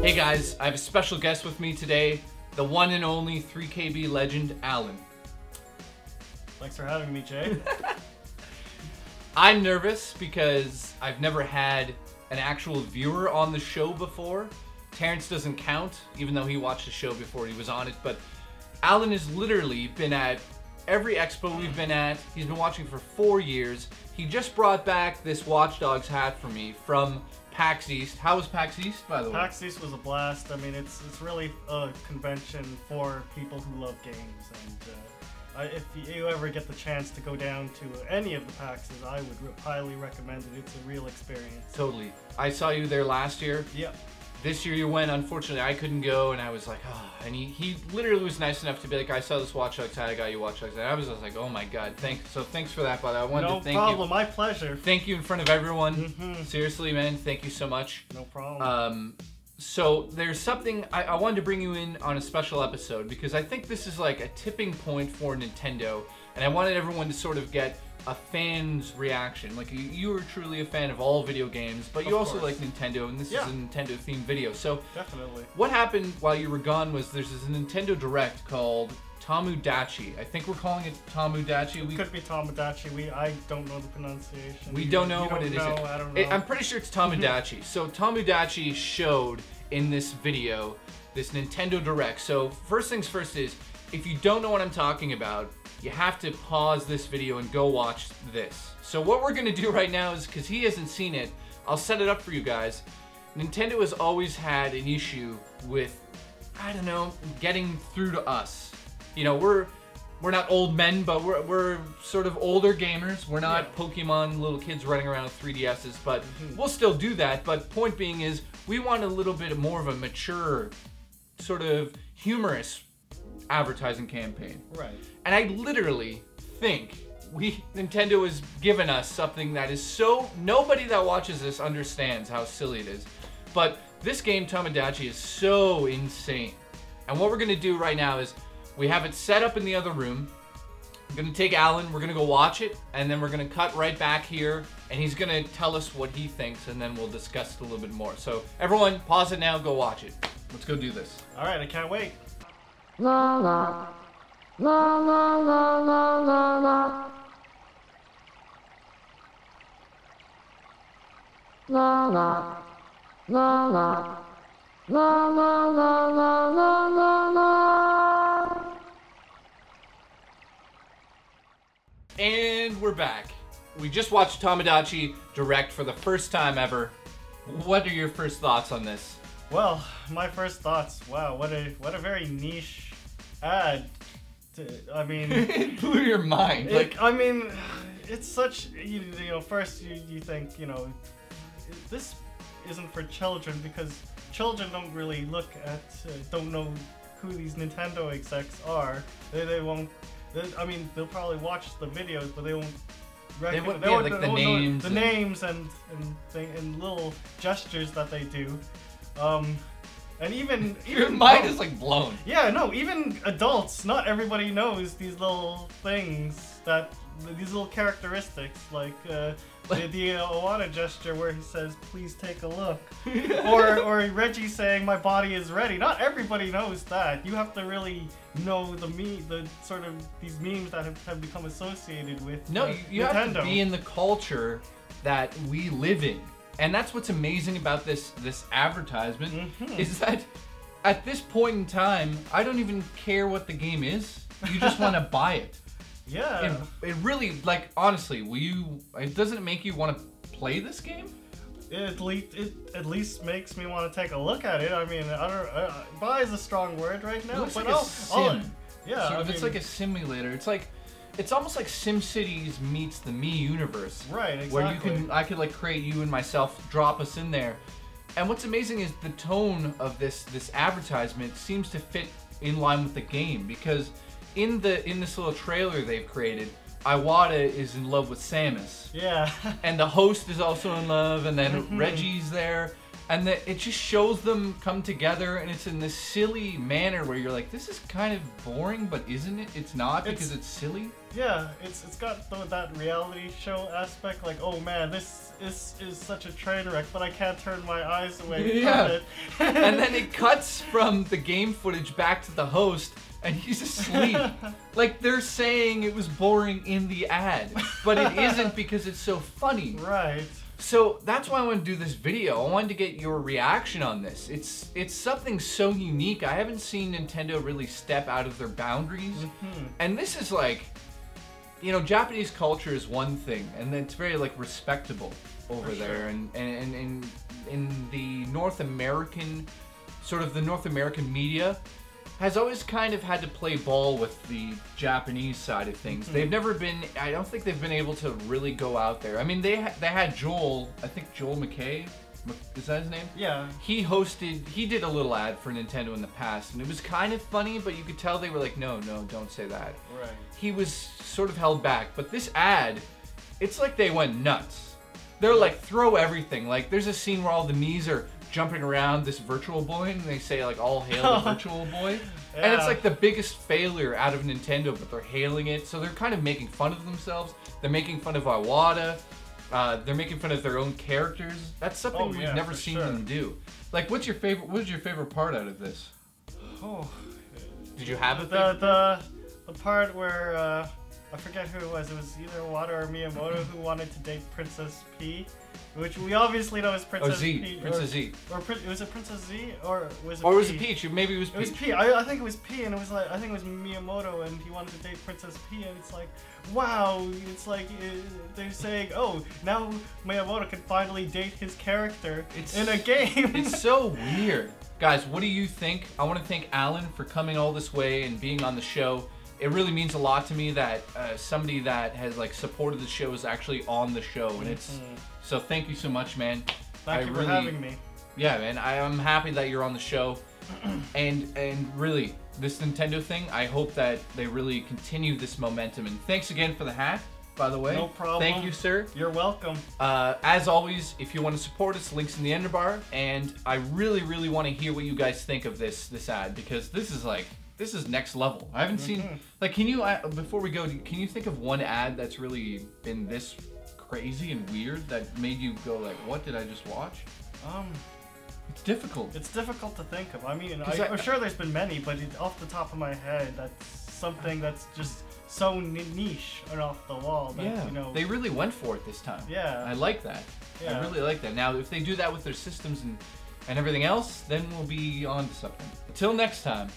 Hey guys, I have a special guest with me today, the one and only 3KB legend, Alan. Thanks for having me, Jay. I'm nervous because I've never had an actual viewer on the show before. Terence doesn't count, even though he watched the show before he was on it, but Alan has literally been at every expo we've been at. He's been watching for 4 years. He just brought back this Watch Dogs hat for me from PAX East. How was PAX East, by the way? PAX East was a blast. I mean, it's really a convention for people who love games, and if you ever get the chance to go down to any of the PAXs, I would highly recommend it. It's a real experience. Totally. I saw you there last year. Yep. This year you went. Unfortunately, I couldn't go, and I was like, oh. And he literally was nice enough to be like, I saw this Watch Dogs hat, I got you Watch Dogs hat. And I was just like, oh my god, thanks. So thanks for that, but I wanted to thank you. No problem, my pleasure. Thank you in front of everyone. Seriously, man, thank you so much. No problem. So there's something, I wanted to bring you in on a special episode because I think this is like a tipping point for Nintendo, and I wanted everyone to sort of get a fan's reaction. Like, you are truly a fan of all video games, but you also like Nintendo, and this is a Nintendo themed video. So definitely. What happened while you were gone was there's this Nintendo Direct called Tomodachi. I think we're calling it Tomodachi. Could be Tomodachi. I don't know the pronunciation. We don't know what it is. I don't know. I'm pretty sure it's Tomodachi. So Tomodachi showed in this video this Nintendo Direct. So first things first is, if you don't know what I'm talking about, you have to pause this video and go watch this. So what we're gonna do right now is, because he hasn't seen it, I'll set it up for you guys. Nintendo has always had an issue with, I don't know, getting through to us. You know, we're not old men, but we're sort of older gamers. We're not Pokemon little kids running around with 3DSs, but we'll still do that. But point being is, we want a little bit more of a mature, sort of humorous advertising campaign. Right. And I literally think Nintendo has given us something that is so, nobody that watches this understands how silly it is. But this game, Tomodachi, is so insane. And what we're gonna do right now is, we have it set up in the other room. I'm gonna take Alan, we're gonna go watch it, and then we're gonna cut right back here, and he's gonna tell us what he thinks, and then we'll discuss it a little bit more. So everyone, pause it now, go watch it. Let's go do this. All right, I can't wait. La la la la la la la la la la la la la la la la la. And we're back. We just watched Tomodachi Direct for the first time ever. What are your first thoughts on this? Well, my first thoughts. Wow, what a very niche ad. I mean, It blew your mind. I mean, it's such, you know, first you think, you know, this isn't for children, because children don't really look at, don't know who these Nintendo execs are. They won't. I mean, they'll probably watch the videos, but they won't. They won't know the names. The names and little gestures that they do. And even Your mind is like blown. Yeah, no, even adults, not everybody knows these little things, these little characteristics, like the Owana gesture where he says, "Please take a look," or Reggie saying, "My body is ready." Not everybody knows that. You have to really know the sort of these memes that have become associated with you Nintendo. have to be in the culture that we live in. And that's what's amazing about this advertisement, is that at this point in time, I don't even care what the game is. You just want to buy it. Yeah. It really, like, honestly, doesn't it make you want to play this game? It at least makes me want to take a look at it. I mean, buy is a strong word right now. It looks like a sim. Yeah, it's like a simulator. It's almost like SimCities meets the Me universe. Right, exactly. Where I could like create you and myself, drop us in there. And what's amazing is the tone of this advertisement seems to fit in line with the game, because in this little trailer they've created, Iwata is in love with Samus. Yeah. And the host is also in love, and then Reggie's there. And that it just shows them come together, and it's in this silly manner where you're like, this is kind of boring, but isn't it? It's not, because it's silly. Yeah, it's got that reality show aspect, like, oh man, this is such a train wreck, but I can't turn my eyes away from it. And then it cuts from the game footage back to the host, and he's asleep. Like, they're saying it was boring in the ad, but it isn't because it's so funny. Right. So that's why I wanted to do this video. I wanted to get your reaction on this. It's something so unique. I haven't seen Nintendo really step out of their boundaries. And this is like, you know, Japanese culture is one thing, and it's very like respectable over there. And in the North American, sort of the North American media, has always kind of had to play ball with the Japanese side of things. They've never been, I don't think they've been able to really go out there. I mean, they had Joel, I think Joel McKay, is that his name? Yeah. He did a little ad for Nintendo in the past, and it was kind of funny, but you could tell they were like, no, don't say that. Right. He was sort of held back, but this ad, it's like they went nuts. They're like, throw everything. Like, there's a scene where all the Mii's are jumping around this Virtual Boy, and they say like, all hail the Virtual Boy. And it's like the biggest failure out of Nintendo, but they're hailing it. So they're kind of making fun of themselves. They're making fun of Iwata. They're making fun of their own characters. That's something we've never seen them do. Like, what was your favorite part out of this? Oh, did you have it? The part where I forget who it was. It was either Iwata or Miyamoto who wanted to date Princess P, which we obviously know is Princess P. Princess Z. Was it Princess Z or was it? Or was it Peach? Maybe it was Peach. It was P. I think it was P, and it was like I think it was Miyamoto, and he wanted to date Princess P, and it's like, wow, it's like they're saying, oh, now Miyamoto can finally date his character in a game. It's so weird, guys. What do you think? I want to thank Alan for coming all this way and being on the show. It really means a lot to me that somebody that has like supported the show is actually on the show, and it's so thank you so much, man. Thank you for having me. Yeah, man, I'm happy that you're on the show, and really this Nintendo thing. I hope that they really continue this momentum. And thanks again for the hat, by the way. No problem. Thank you, sir. You're welcome. As always, if you want to support us, links in the end bar. And I really want to hear what you guys think of this ad, because this is next level. I haven't seen, like, can you, before we go, can you think of one ad that's really been this crazy and weird that made you go like, what did I just watch? It's difficult. It's difficult to think of. I mean, I'm sure there's been many, but off the top of my head, that's something that's just so niche and off the wall that, you know. They really went for it this time. Yeah. I like that. Yeah. I really like that. Now, if they do that with their systems and everything else, then we'll be on to something. Until next time.